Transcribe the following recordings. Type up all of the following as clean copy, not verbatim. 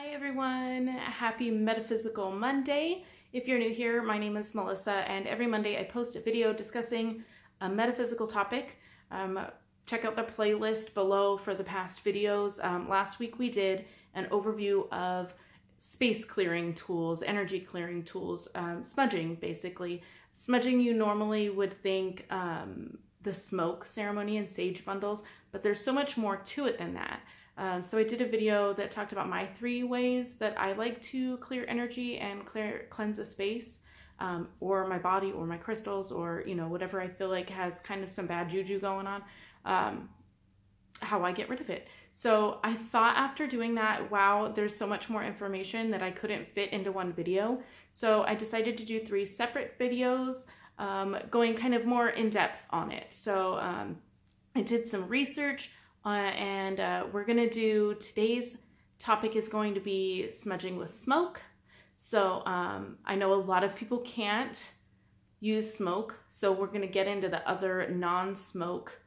Hi everyone, happy Metaphysical Monday. If you're new here, my name is Melissa and every Monday I post a video discussing a metaphysical topic. Check out the playlist below for the past videos. Last week we did an overview of space clearing tools, energy clearing tools, smudging basically. Smudging you normally would think the smoke ceremony and sage bundles, but there's so much more to it than that. So I did a video that talked about my 3 ways that I like to clear energy and cleanse a space, or my body or my crystals, or whatever I feel like has kind of some bad juju going on, how I get rid of it. So I thought after doing that, wow, there's so much more information that I couldn't fit into one video. So I decided to do 3 separate videos, going kind of more in depth on it. So I did some research. We're gonna do, today's topic is going to be smudging with smoke. So I know a lot of people can't use smoke, so we're gonna get into the other non-smoke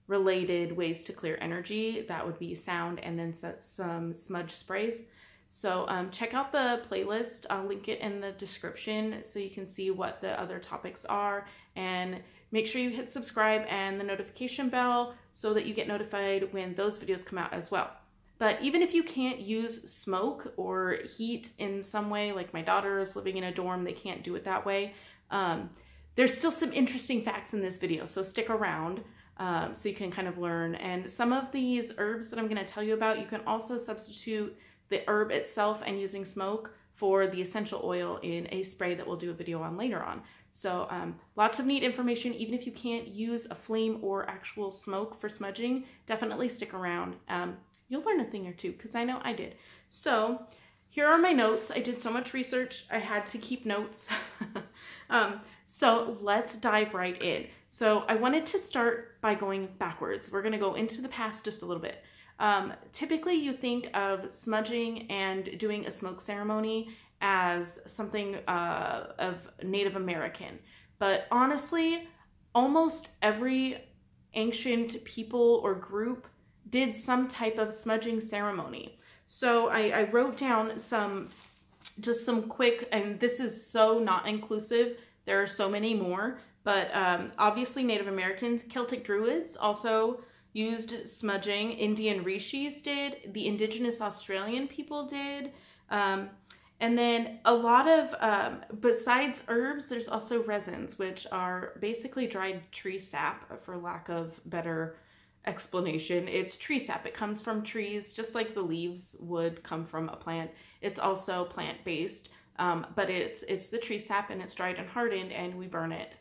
related ways to clear energy. That would be sound and then some smudge sprays. So check out the playlist. I'll link it in the description so you can see what the other topics are, and make sure you hit subscribe and the notification bell so that you get notified when those videos come out as well. But even if you can't use smoke or heat in some way, like my daughter is living in a dorm, they can't do it that way, there's still some interesting facts in this video, so stick around so you can kind of learn. And some of these herbs that I'm going to tell you about, you can also substitute the herb itself and using smoke for the essential oil in a spray that we'll do a video on later on. So lots of neat information. Even if you can't use a flame or actual smoke for smudging, definitely stick around. You'll learn a thing or two, because I know I did. So here are my notes. I did so much research, I had to keep notes. So let's dive right in. So I wanted to start by going backwards. We're gonna go into the past just a little bit. Typically you think of smudging and doing a smoke ceremony as something of Native American, but honestly, almost every ancient people or group did some type of smudging ceremony. So I wrote down just some quick, and this is so not inclusive, there are so many more, but obviously Native Americans, Celtic Druids also used smudging, Indian rishis did, the indigenous Australian people did, and then a lot of, besides herbs, there's also resins, which are basically dried tree sap, for lack of better explanation. It's tree sap. It comes from trees, just like the leaves would come from a plant. It's also plant-based, but it's the tree sap, and it's dried and hardened, and we burn it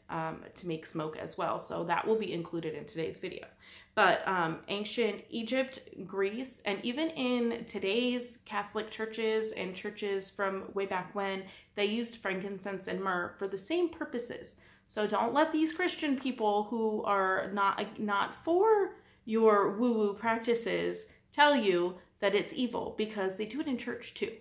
to make smoke as well. So that will be included in today's video. But ancient Egypt, Greece, and even in today's Catholic churches and churches from way back when, they used frankincense and myrrh for the same purposes. So don't let these Christian people who are not for your woo-woo practices tell you that it's evil, because they do it in church too.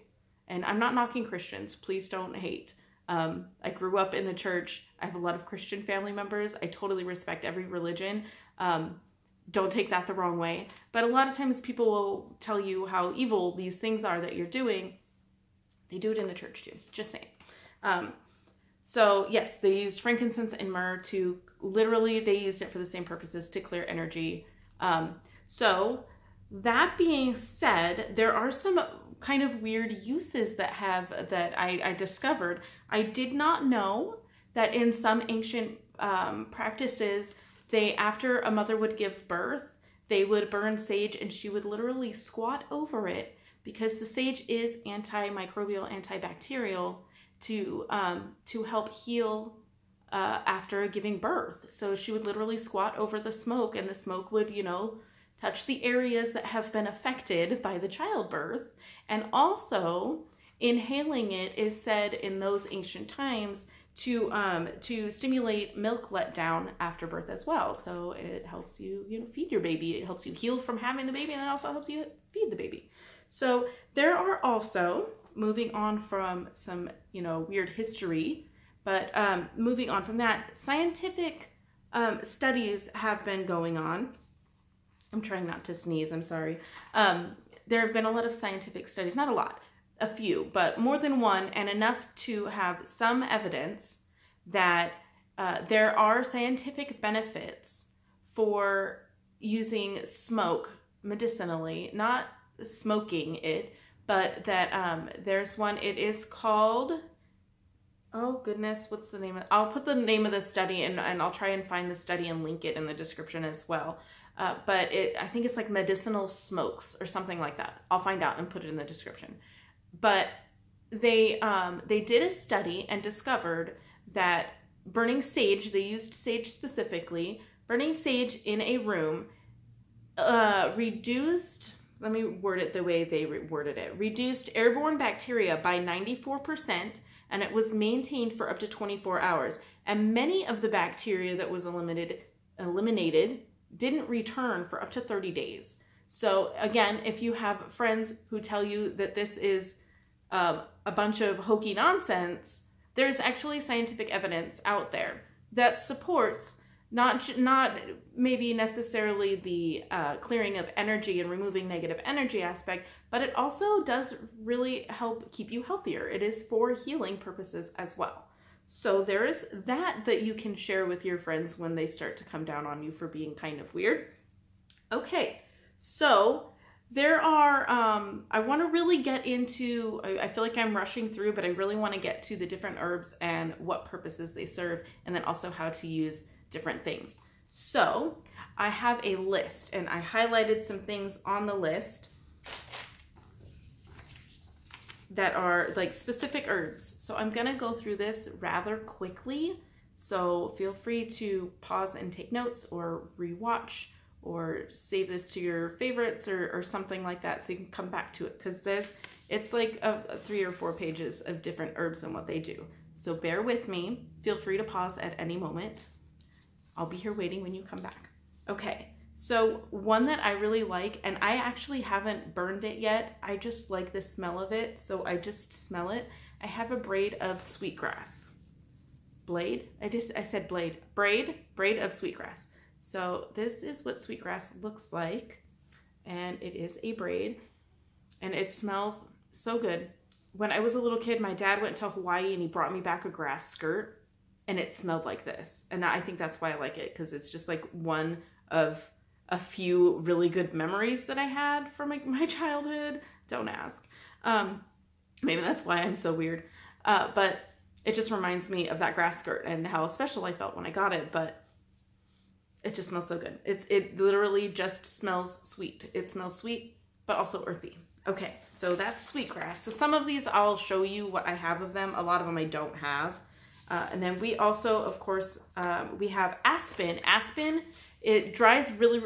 And I'm not knocking Christians, please don't hate. I grew up in the church. I have a lot of Christian family members. I totally respect every religion. Don't take that the wrong way. But a lot of times people will tell you how evil these things are that you're doing. They do it in the church too, just saying. So yes, they used frankincense and myrrh to, literally they used it for the same purposes, to clear energy. So that being said, there are some kind of weird uses that I discovered. I did not know that in some ancient practices, after a mother would give birth, they would burn sage, and she would literally squat over it, because the sage is antimicrobial, antibacterial, to help heal after giving birth. So she would literally squat over the smoke, and the smoke would, touch the areas that have been affected by the childbirth. And also, inhaling it is said in those ancient times to stimulate milk letdown after birth as well. So it helps you, feed your baby. It helps you heal from having the baby, and it also helps you feed the baby. So there are also, moving on from some, weird history, but moving on from that, scientific studies have been going on. I'm trying not to sneeze, I'm sorry. There have been a lot of scientific studies, not a lot, a few, but more than one, and enough to have some evidence that there are scientific benefits for using smoke medicinally, not smoking it, but that there's one, it is called, oh goodness, what's the name of, I'll put the name of the study and I'll try and find the study and link it in the description as well. But I think it's like medicinal smokes or something like that. I'll find out and put it in the description. But they did a study and discovered that burning sage, they used sage specifically, burning sage in a room reduced, let me word it the way they worded it, reduced airborne bacteria by 94%, and it was maintained for up to 24 hours. And many of the bacteria that was eliminated didn't return for up to 30 days. So again, if you have friends who tell you that this is a bunch of hokey nonsense, there's actually scientific evidence out there that supports not maybe necessarily the clearing of energy and removing negative energy aspect, but it also does really help keep you healthier. It is for healing purposes as well. So there is that you can share with your friends when they start to come down on you for being kind of weird. Okay, so there are, I want to really get into, I feel like I'm rushing through, but I really want to get to the different herbs and what purposes they serve, and then also how to use different things. So I have a list, and I highlighted some things on the list that are like specific herbs. So I'm gonna go through this rather quickly. So feel free to pause and take notes or rewatch or save this to your favorites or something like that so you can come back to it, because it's like 3 or 4 pages of different herbs and what they do. So bear with me. Feel free to pause at any moment. I'll be here waiting when you come back. Okay. So one that I really like, and I actually haven't burned it yet, I just like the smell of it, so I just smell it. I have a braid of sweetgrass. Blade? I said blade. Braid of sweetgrass. So this is what sweetgrass looks like, and it is a braid, and it smells so good. When I was a little kid, my dad went to Hawaii and he brought me back a grass skirt, and it smelled like this. And I think that's why I like it, because it's just like one of a few really good memories that I had from my childhood. Don't ask. Maybe that's why I'm so weird. But it just reminds me of that grass skirt and how special I felt when I got it. But it just smells so good. It literally just smells sweet. It smells sweet, but also earthy. Okay, so that's sweetgrass. So some of these I'll show you what I have of them. A lot of them I don't have. And then we also, of course, we have aspen. Aspen, it burns really,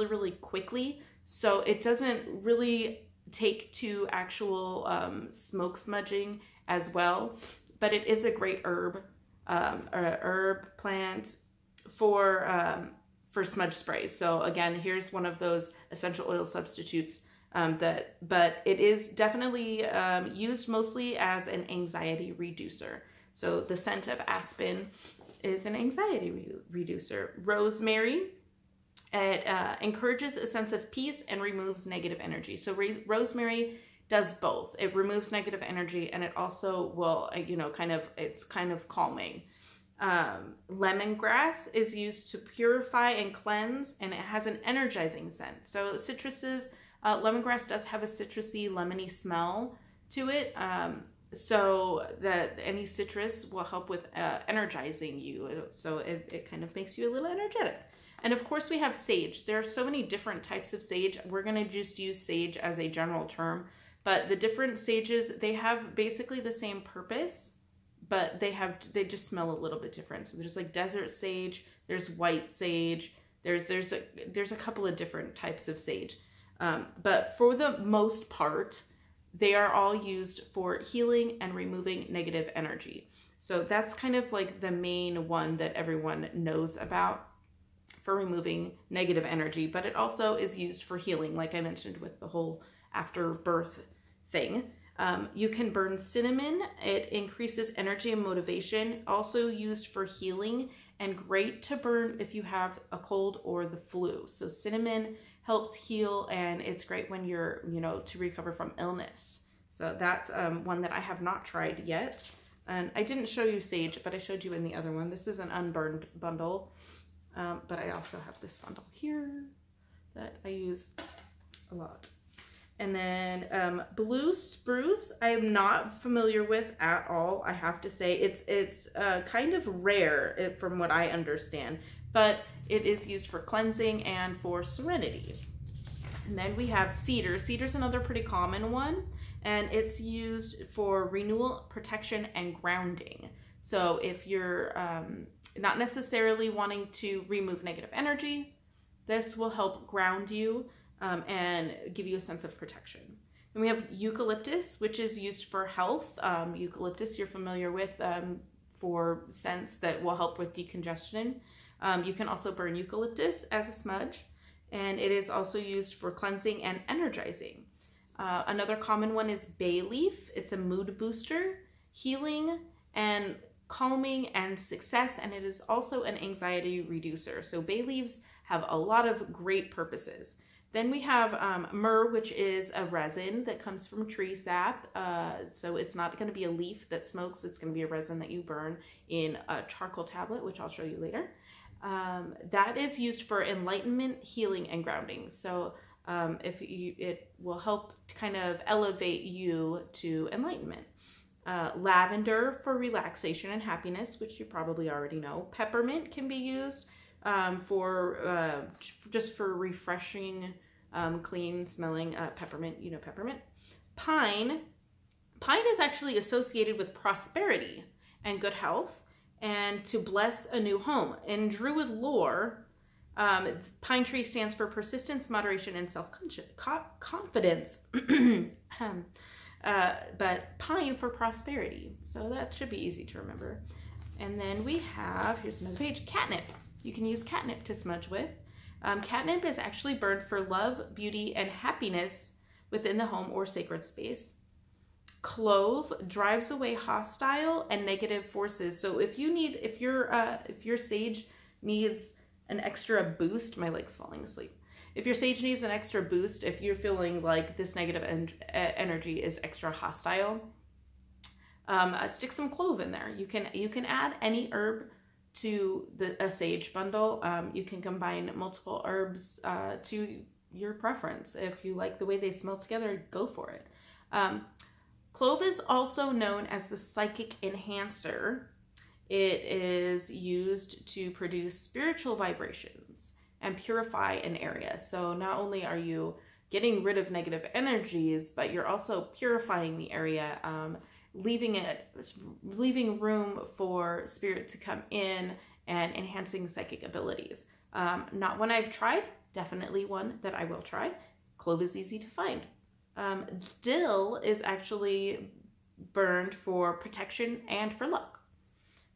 really quickly. So it doesn't really take to actual smoke smudging as well. But it is a great herb plant for smudge sprays. So again, here's one of those essential oil substitutes but it is definitely used mostly as an anxiety reducer. So the scent of aspen is an anxiety reducer. Rosemary, it encourages a sense of peace and removes negative energy. So rosemary does both. It removes negative energy, and it also will, it's kind of calming. Lemongrass is used to purify and cleanse, and it has an energizing scent. So citruses, lemongrass does have a citrusy, lemony smell to it. So that any citrus will help with energizing you. So it kind of makes you a little energetic. And of course we have sage. There are so many different types of sage. We're going to just use sage as a general term. But the different sages, they have basically the same purpose, but they just smell a little bit different. So there's like desert sage, there's white sage, there's a couple of different types of sage. But for the most part, they are all used for healing and removing negative energy. So that's kind of like the main one that everyone knows about for removing negative energy, but it also is used for healing, like I mentioned with the whole after birth thing. You can burn cinnamon. It increases energy and motivation, also used for healing and great to burn if you have a cold or the flu. So cinnamon helps heal, and it's great when you're, to recover from illness. So that's one that I have not tried yet. And I didn't show you sage, but I showed you in the other one. This is an unburned bundle, but I also have this bundle here that I use a lot. And then blue spruce, I am not familiar with at all. I have to say it's kind of rare from what I understand, but it is used for cleansing and for serenity. And then we have cedar. Cedar's another pretty common one, and it's used for renewal, protection, and grounding. So if you're not necessarily wanting to remove negative energy, this will help ground you and give you a sense of protection. Then we have eucalyptus, which is used for health. Eucalyptus you're familiar with for scents that will help with decongestion. You can also burn eucalyptus as a smudge, and it is also used for cleansing and energizing. Another common one is bay leaf. It's a mood booster, healing and calming and success, and it is also an anxiety reducer. So bay leaves have a lot of great purposes. Then we have myrrh, which is a resin that comes from tree sap. So it's not going to be a leaf that smokes. It's going to be a resin that you burn in a charcoal tablet, which I'll show you later. That is used for enlightenment, healing, and grounding. So it will help kind of elevate you to enlightenment. Lavender for relaxation and happiness, which you probably already know. Peppermint can be used for just for refreshing, clean smelling peppermint. You know peppermint. Pine is actually associated with prosperity and good health, and to bless a new home. In Druid lore, pine tree stands for persistence, moderation, and self-confidence. But pine for prosperity. So that should be easy to remember. And then we have, here's another page, catnip. You can use catnip to smudge with. Catnip is actually burned for love, beauty, and happiness within the home or sacred space. Clove drives away hostile and negative forces. So if your sage needs an extra boost, my leg's falling asleep. If your sage needs an extra boost, if you're feeling like this negative energy is extra hostile, stick some clove in there. You can add any herb to a sage bundle. You can combine multiple herbs to your preference. If you like the way they smell together, go for it. Clove is also known as the psychic enhancer. It is used to produce spiritual vibrations and purify an area. So not only are you getting rid of negative energies, but you're also purifying the area, leaving room for spirit to come in and enhancing psychic abilities. Not one I've tried, definitely one that I will try. Clove is easy to find. Dill is actually burned for protection and for luck.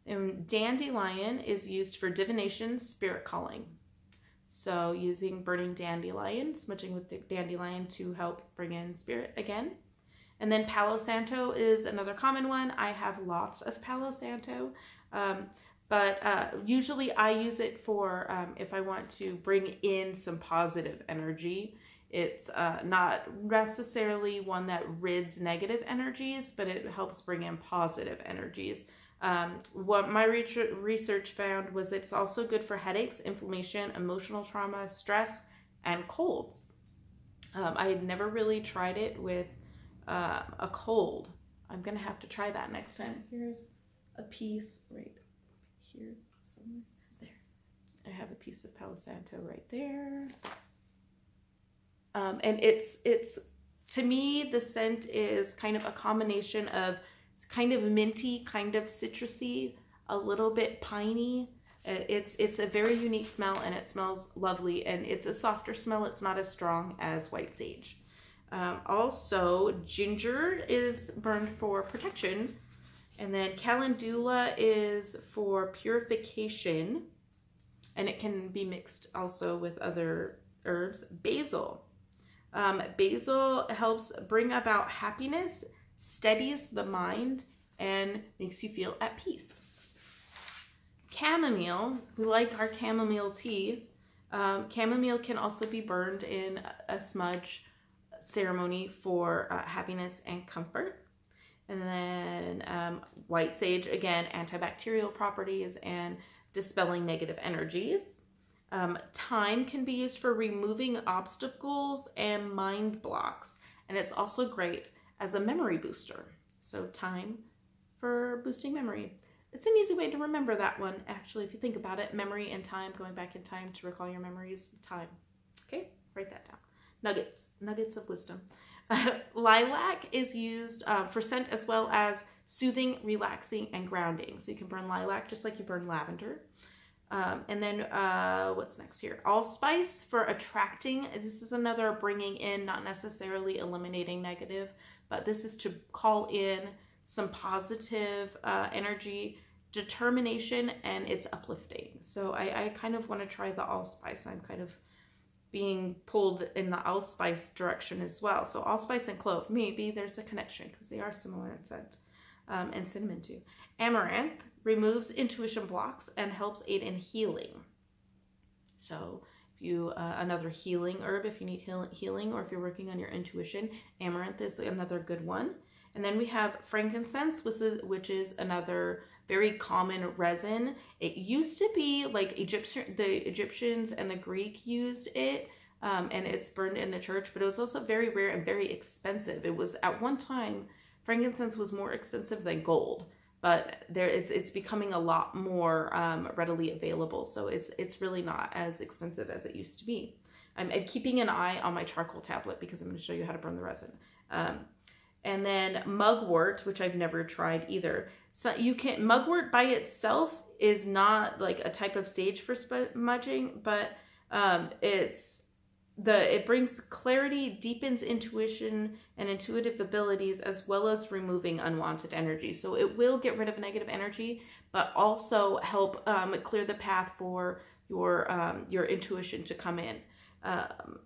And dandelion is used for divination, spirit calling. So using burning dandelion, smudging with the dandelion to help bring in spirit again. And then Palo Santo is another common one. I have lots of Palo Santo, but usually I use it for if I want to bring in some positive energy. It's not necessarily one that rids negative energies, but it helps bring in positive energies. What my research found was it's also good for headaches, inflammation, emotional trauma, stress, and colds. I had never really tried it with a cold. I'm gonna have to try that next time. Here's a piece right here somewhere. There. I have a piece of Palo Santo right there. And it's to me, the scent is kind of a combination of kind of minty, kind of citrusy, a little bit piney. It's a very unique smell, and it smells lovely, and it's a softer smell. It's not as strong as white sage. Also, ginger is burned for protection, and then calendula is for purification, and it can be mixed also with other herbs. Basil. Basil helps bring about happiness, steadies the mind, and makes you feel at peace. Chamomile, we like our chamomile tea. Chamomile can also be burned in a smudge ceremony for happiness and comfort. And then white sage, again, antibacterial properties and dispelling negative energies. Thyme can be used for removing obstacles and mind blocks. And it's also great as a memory booster. So thyme for boosting memory. It's an easy way to remember that one, actually, if you think about it. Memory and time, going back in time to recall your memories. Time. Okay, write that down. Nuggets of wisdom. Lilac is used for scent as well as soothing, relaxing, and grounding. So you can burn lilac just like you burn lavender. And then what's next here? Allspice for attracting. This is another bringing in, not necessarily eliminating negative, but this is to call in some positive energy, determination, and it's uplifting. So I kind of want to try the allspice. I'm kind of being pulled in the allspice direction as well. So allspice and clove, maybe there's a connection because they are similar in scent, and cinnamon too. Amaranth removes intuition blocks and helps aid in healing. So if you, another healing herb, if you need healing or if you're working on your intuition, amaranth is another good one. And then we have frankincense, which is another very common resin. It used to be like the Egyptians and the Greek used it, and it's burned in the church, but it was also very rare and very expensive. It was, at one time, frankincense was more expensive than gold, but it's becoming a lot more readily available. So it's really not as expensive as it used to be. I'm keeping an eye on my charcoal tablet because I'm going to show you how to burn the resin. And then mugwort, which I've never tried either. So you can, mugwort by itself is not like a type of sage for smudging, but it brings clarity, deepens intuition and intuitive abilities, as well as removing unwanted energy. So it will get rid of negative energy, but also help clear the path for your intuition to come in.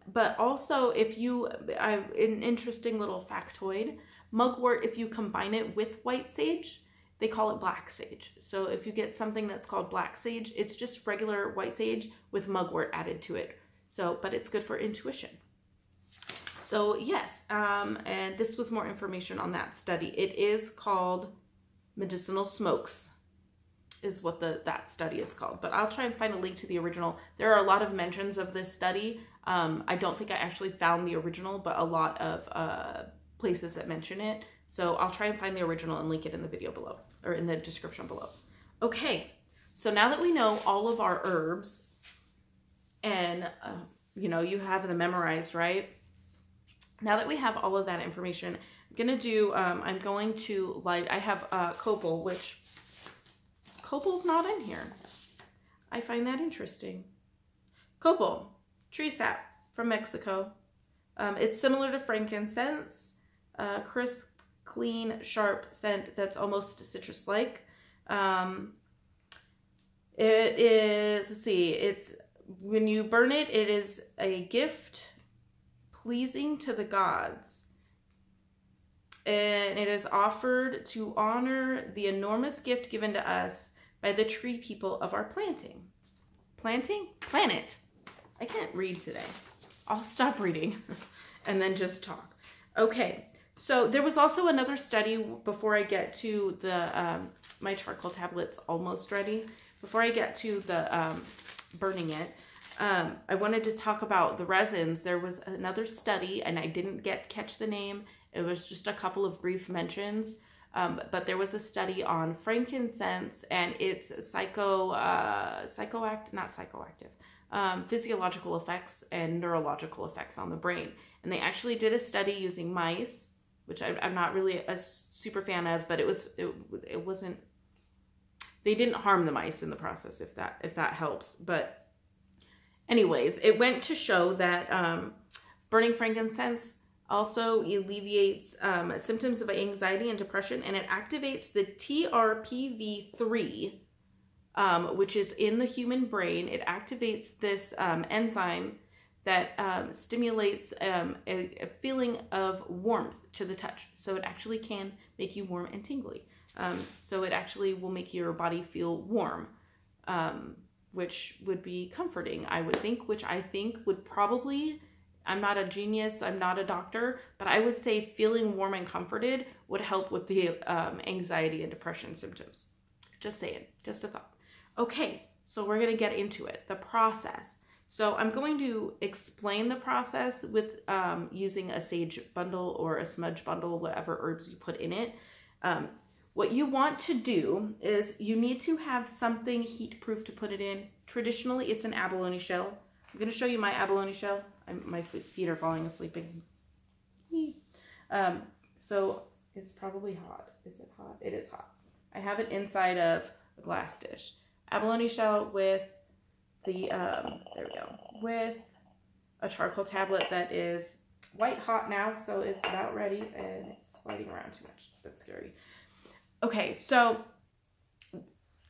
But also, if you, an interesting little factoid, mugwort, if you combine it with white sage, they call it black sage. So if you get something that's called black sage, it's just regular white sage with mugwort added to it. So, but it's good for intuition. So yes, and this was more information on that study. It is called Medicinal Smokes, is what that study is called. But I'll try and find a link to the original. There are a lot of mentions of this study. I don't think I actually found the original, but a lot of places that mention it. So I'll try and find the original and link it in the video below, or in the description below. Okay, so now that we know all of our herbs, and you know, you have them memorized, right? Now that we have all of that information, I'm gonna do, I'm going to light, I have copal, which copal's not in here. I find that interesting. Copal, tree sap from Mexico. It's similar to frankincense, crisp, clean, sharp scent that's almost citrus-like. It is, let's see, it's, when you burn it, it is a gift pleasing to the gods. And it is offered to honor the enormous gift given to us by the tree people of our planting. Planet. I can't read today. I'll stop reading and then just talk. Okay, so there was also another study before I get to the, my charcoal tablet's almost ready. Before I get to the burning it, I wanted to talk about the resins. There was another study, and I didn't catch the name. It was just a couple of brief mentions, but there was a study on frankincense and its physiological effects and neurological effects on the brain. And they actually did a study using mice, which I'm not really a super fan of, but it wasn't, they didn't harm the mice in the process, if that helps. But anyways, it went to show that burning frankincense also alleviates symptoms of anxiety and depression, and it activates the TRPV3, which is in the human brain. It activates this enzyme that stimulates a feeling of warmth to the touch. So it actually can make you warm and tingly. So it actually will make your body feel warm, which would be comforting, I would think, which I think would probably I'm not a genius, I'm not a doctor, but I would say feeling warm and comforted would help with the anxiety and depression symptoms. Just saying, just a thought. Okay, so we're gonna get into it, the process. So I'm going to explain the process with using a sage bundle or a smudge bundle, whatever herbs you put in it. What you want to do is you need to have something heat proof to put it in. Traditionally, it's an abalone shell. I'm going to show you my abalone shell. My feet are falling asleep. So it's probably hot. Is it hot? It is hot. I have it inside of a glass dish. Abalone shell with the, there we go, with a charcoal tablet that is white hot now, so it's about ready, and it's sliding around too much. That's scary. Okay, so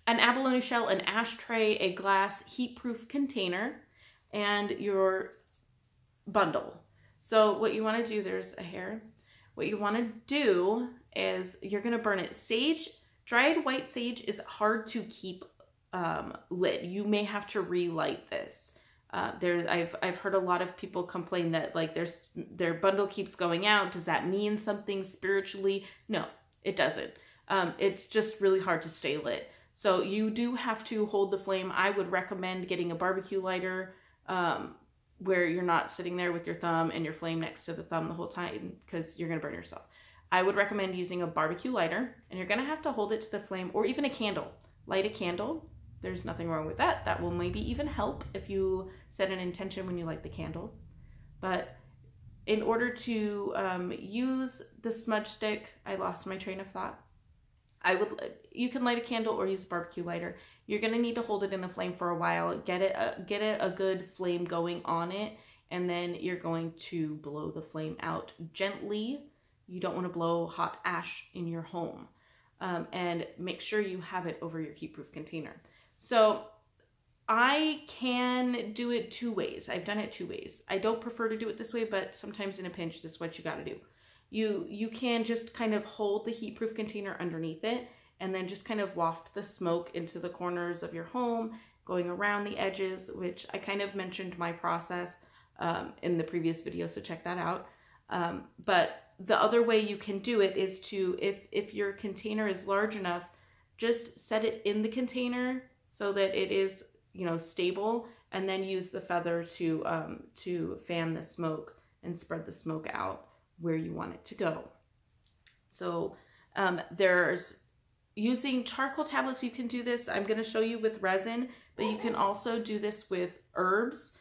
an abalone shell, an ashtray, a glass heat-proof container, and your bundle. So what you want to do, there's a hair. What you want to do is you're going to burn it. Sage, dried white sage is hard to keep lit. You may have to relight this. I've heard a lot of people complain that like their bundle keeps going out. Does that mean something spiritually? No, it doesn't. It's just really hard to stay lit. So you do have to hold the flame. I would recommend getting a barbecue lighter where you're not sitting there with your thumb and your flame next to the thumb the whole time because you're going to burn yourself. I would recommend using a barbecue lighter, and you're going to have to hold it to the flame, or even a candle. Light a candle. There's nothing wrong with that. That will maybe even help if you set an intention when you light the candle. But in order to use the smudge stick, I lost my train of thought. You can light a candle or use a barbecue lighter. You're going to need to hold it in the flame for a while, get it a good flame going on it, and then you're going to blow the flame out gently. You don't want to blow hot ash in your home. And make sure you have it over your heat-proof container. So I can do it two ways. I've done it two ways. I don't prefer to do it this way, but sometimes in a pinch, this is what you got to do. You can just kind of hold the heat-proof container underneath it and then just kind of waft the smoke into the corners of your home, going around the edges, which I kind of mentioned my process in the previous video, so check that out. But the other way you can do it is to, if your container is large enough, just set it in the container so that it is, stable, and then use the feather to fan the smoke and spread the smoke out where you want it to go. So there's using charcoal tablets. You can do this. I'm going to show you with resin, but you can also do this with herbs.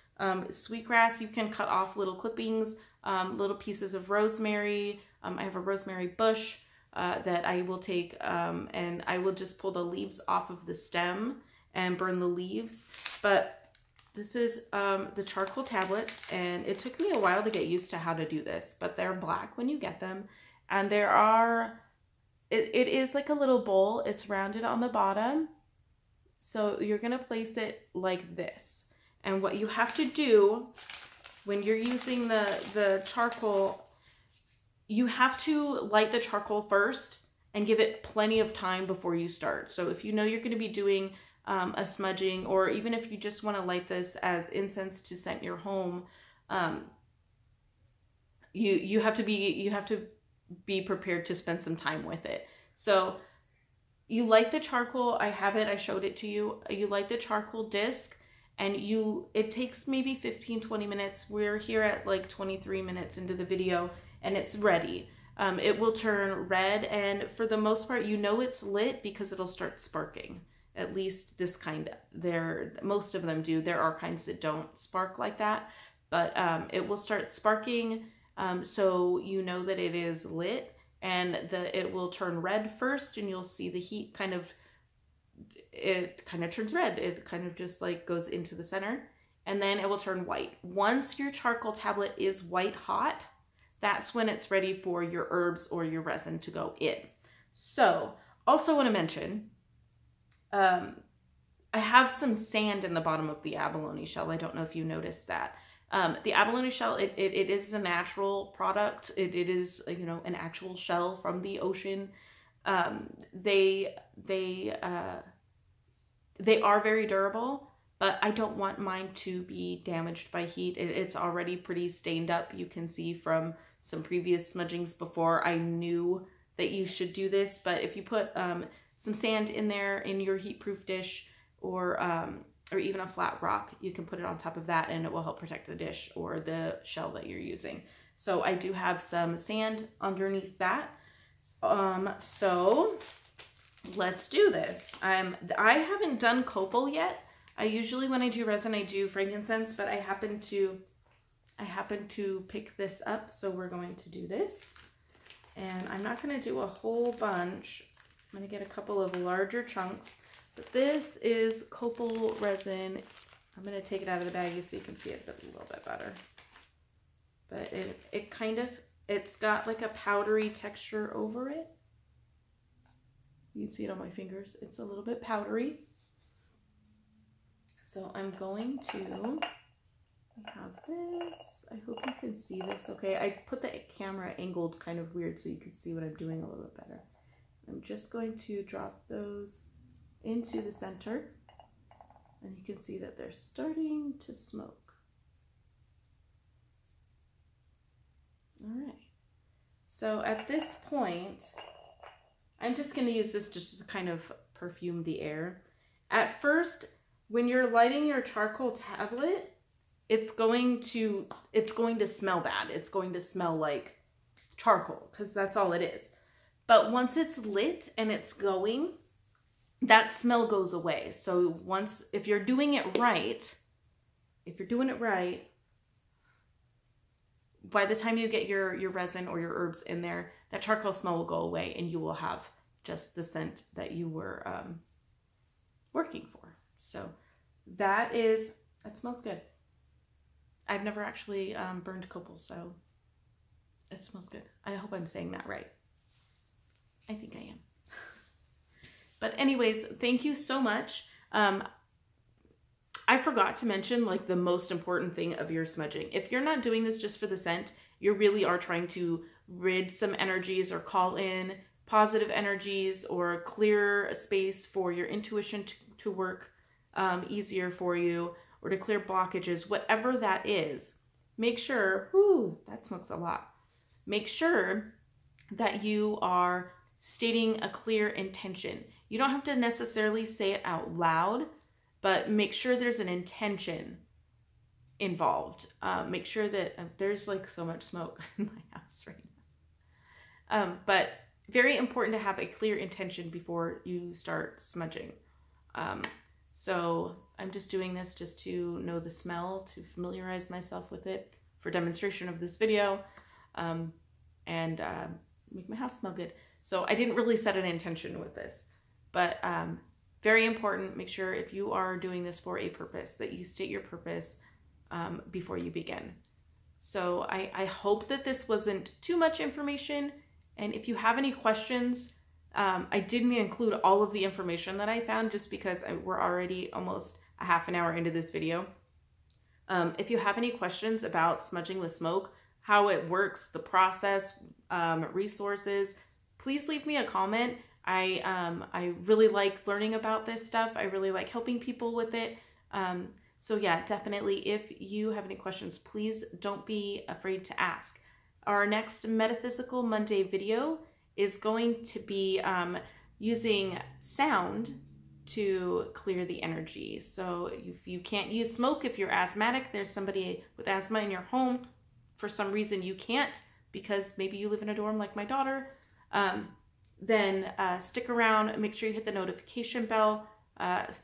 Sweetgrass, you can cut off little clippings, little pieces of rosemary. I have a rosemary bush that I will take and I will just pull the leaves off of the stem and burn the leaves. But this is the charcoal tablets, and it took me a while to get used to how to do this, but they're black when you get them. And there are, it is like a little bowl. It's rounded on the bottom. So you're going to place it like this. And what you have to do when you're using the charcoal, you have to light the charcoal first and give it plenty of time before you start. So if you know you're going to be doing a smudging, or even if you just want to light this as incense to scent your home, you have to be prepared to spend some time with it. So you light the charcoal. I have it. I showed it to you. You light the charcoal disc, and it takes maybe 15-20 minutes. We're here at like 23 minutes into the video, and it's ready. It will turn red, and for the most part, it's lit because it'll start sparking. At least this kind, most of them do. There are kinds that don't spark like that, but it will start sparking, so you know that it is lit, and it will turn red first, and you'll see the heat it kind of turns red. It kind of just like goes into the center, and then it will turn white. Once your charcoal tablet is white hot, that's when it's ready for your herbs or your resin to go in. So also want to mention, I have some sand in the bottom of the abalone shell. I don't know if you noticed that. The abalone shell, it is a natural product. It is, an actual shell from the ocean. They are very durable, but I don't want mine to be damaged by heat. It's already pretty stained up. You can see from some previous smudgings before I knew that you should do this, but if you put some sand in there in your heat-proof dish, or even a flat rock, you can put it on top of that and it will help protect the dish or the shell that you're using. So I do have some sand underneath that. So let's do this. I haven't done copal yet. I usually, when I do resin, I do frankincense, but I happen to pick this up, so we're going to do this. And I'm not going to do a whole bunch. I'm going to get a couple of larger chunks. But this is copal resin. I'm going to take it out of the bag so you can see it a little bit better. But it's got like a powdery texture over it. You can see it on my fingers. It's a little bit powdery. So I'm going to have this. I hope you can see this okay. I put the camera angled kind of weird so you can see what I'm doing a little bit better. I'm just going to drop those into the center, and you can see that they're starting to smoke. All right. So at this point, I'm just going to use this just to kind of perfume the air. At first, when you're lighting your charcoal tablet, it's going to smell bad. It's going to smell like charcoal because that's all it is. But once it's lit and it's going, that smell goes away. So if you're doing it right, by the time you get your resin or your herbs in there, that charcoal smell will go away and you will have just the scent that you were working for. So that smells good. I've never actually burned copal, so it smells good. I hope I'm saying that right. I think I am. But anyways, thank you so much. I forgot to mention like the most important thing of your smudging. If you're not doing this just for the scent, you really are trying to rid some energies or call in positive energies or clear a space for your intuition to work easier for you, or to clear blockages, whatever that is. Make sure, that smokes a lot. Make sure that you are stating a clear intention. You don't have to necessarily say it out loud, but make sure there's an intention involved. Make sure that there's like so much smoke in my house right now. But very important to have a clear intention before you start smudging. So I'm just doing this just to know the smell, to familiarize myself with it for demonstration of this video, and make my house smell good. So I didn't really set an intention with this, but very important, make sure if you are doing this for a purpose that you state your purpose before you begin. So I hope that this wasn't too much information, and if you have any questions, I didn't include all of the information that I found just because we're already almost a half an hour into this video. If you have any questions about smudging with smoke, how it works, the process, resources, please leave me a comment. I really like learning about this stuff. I really like helping people with it. So yeah, definitely if you have any questions, please don't be afraid to ask. Our next Metaphysical Monday video is going to be using sound to clear the energy. So if you can't use smoke, if you're asthmatic, there's somebody with asthma in your home, for some reason you can't because maybe you live in a dorm like my daughter, then stick around, make sure you hit the notification bell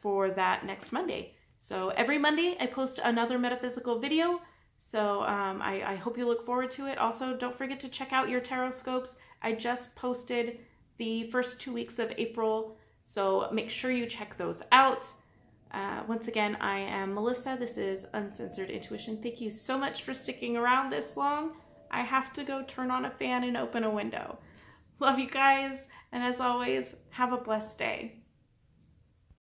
for that next Monday. So every Monday I post another metaphysical video. So I hope you look forward to it. Also, don't forget to check out your tarot scopes. I just posted the first 2 weeks of April, so make sure you check those out. Once again, I am Melissa. This is Uncensored Intuition. Thank you so much for sticking around this long. I have to go turn on a fan and open a window. Love you guys, and as always, have a blessed day.